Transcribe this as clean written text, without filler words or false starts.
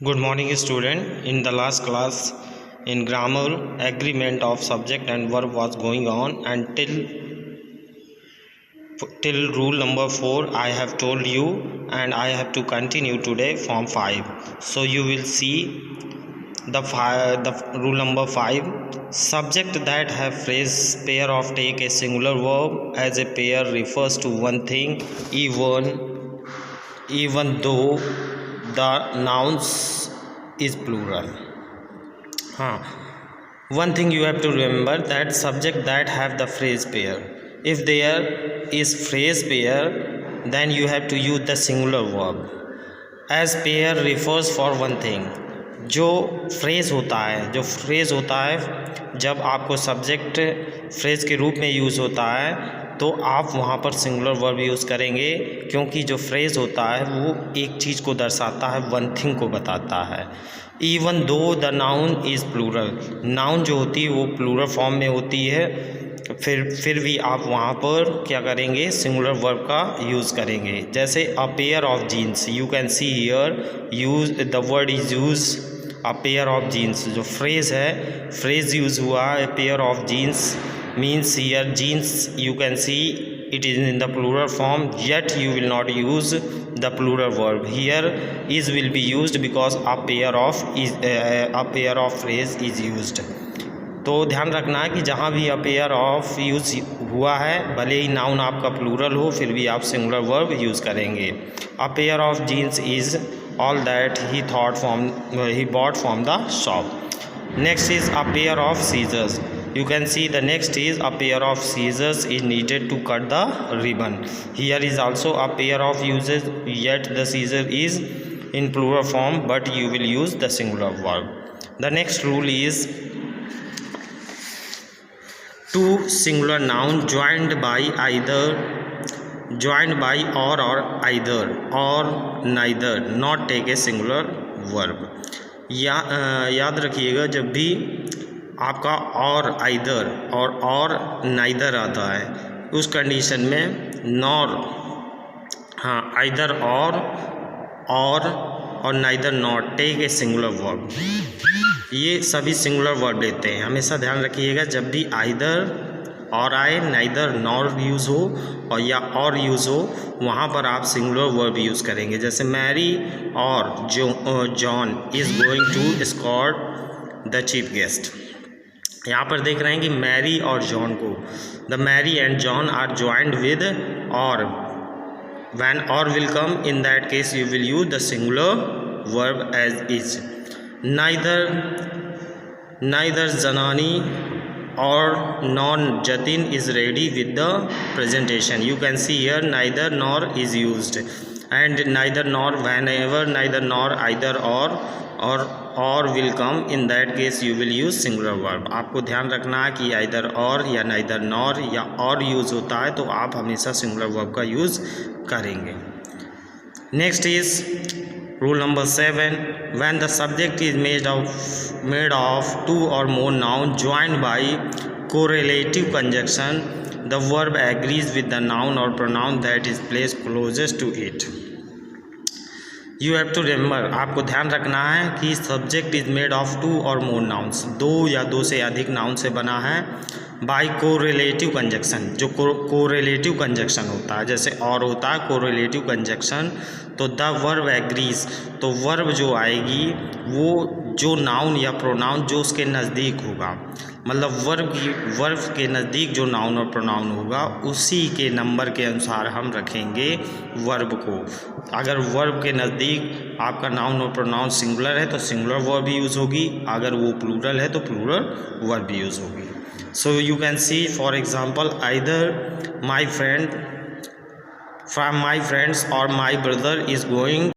Good morning, student. In the last class, in grammar, agreement of subject and verb was going on until rule number 4. I have told you, and I have to continue today from 5. So you will see the rule number 5. Subject that have phrase pair of take a singular verb as a pair refers to one thing, even though the nouns is plural. One thing you have to remember, that subject that have the phrase pair, if there is phrase pair, then you have to use the singular verb. As pair refers for one thing, जो phrase होता है जब आपको subject phrase के रूप में use होता है तो आप वहाँ पर सिंगुलर वर्ब यूज़ करेंगे, क्योंकि जो फ्रेज़ होता है वो एक चीज़ को दर्शाता है, वन थिंग को बताता है। Even though the noun is plural, noun जो होती है वो प्लूरल फॉर्म में होती है, फिर भी आप वहाँ पर क्या करेंगे, सिंगुलर वर्ब का यूज़ करेंगे। जैसे a pair of jeans, you can see here use the word is use a pair of jeans, जो फ्रेज़ है, फ्रेज़ यूज़ हुआ है pair of jeans, means here jeans you can see it is in the plural form, yet you will not use the plural verb. Here is will be used because a pair of phrase is used. तो ध्यान रखना है कि जहाँ भी a pair of use हुआ है, भले ही नाउन आपका प्लूरल हो, फिर भी आप सिंगुलर वर्ब यूज़ करेंगे। A pair of jeans is all that he bought from the shop. Next is a pair of scissors. You can see the next is a pair of scissors is needed to cut the ribbon. Here is also a pair of uses, yet the scissor is in plural form, but you will use the singular verb. The next rule is two singular noun joined by or either or neither not take a singular verb. याद रखिएगा, जब भी आपका और either और neither आता है, उस कंडीशन में नॉर, आइदर और neither not take a singular verb, ये सभी सिंगुलर वर्ब लेते हैं। हमेशा ध्यान रखिएगा, जब भी आइदर और आए, नाइदर नॉर यूज़ हो या और यूज़ हो, वहाँ पर आप सिंगुलर वर्ब यूज़ करेंगे। जैसे मैरी और John is going to escort the chief guest. यहाँ पर देख रहे हैं कि मैरी और जॉन को, the Mary and John are joined with or, when or will come, in that case you will use the singular verb as is. Neither Janani or nor Jatin is ready with the presentation. You can see here neither nor is used, and neither nor whenever neither nor either or will come, in that case you will use singular verb. आपको ध्यान रखना है कि either और या neither nor या और use होता है तो आप हमेशा सिंगुलर वर्ब का यूज़ करेंगे। Next is rule number 7. When the subject is made of two or more noun joined by correlative conjunction, the verb agrees with the noun or pronoun that is placed closest to it. You have to remember, आपको ध्यान रखना है कि subject is made of two or more nouns, दो या दो से अधिक नाउन से बना है, बाय कोरिलेटिव कंजक्शन, जो कोरिलेटिव कंजक्शन होता है, जैसे और होता है कोरिलेटिव कंजक्शन, तो द वर्ब एग्रीज, तो वर्ब जो आएगी वो जो नाउन या प्रोनाउन जो उसके नज़दीक होगा, मतलब वर्ब के नज़दीक जो नाउन और प्रोनाउन होगा उसी के नंबर के अनुसार हम रखेंगे वर्ब को। अगर वर्ब के नज़दीक आपका नाउन और प्रोनाउन सिंगुलर है तो सिंगुलर वर्ब यूज़ होगी, अगर वो प्लूरल है तो प्लूरल वर्ब यूज़ होगी। So you can C for example, either my friends और माय ब्रदर इज़ गोइंग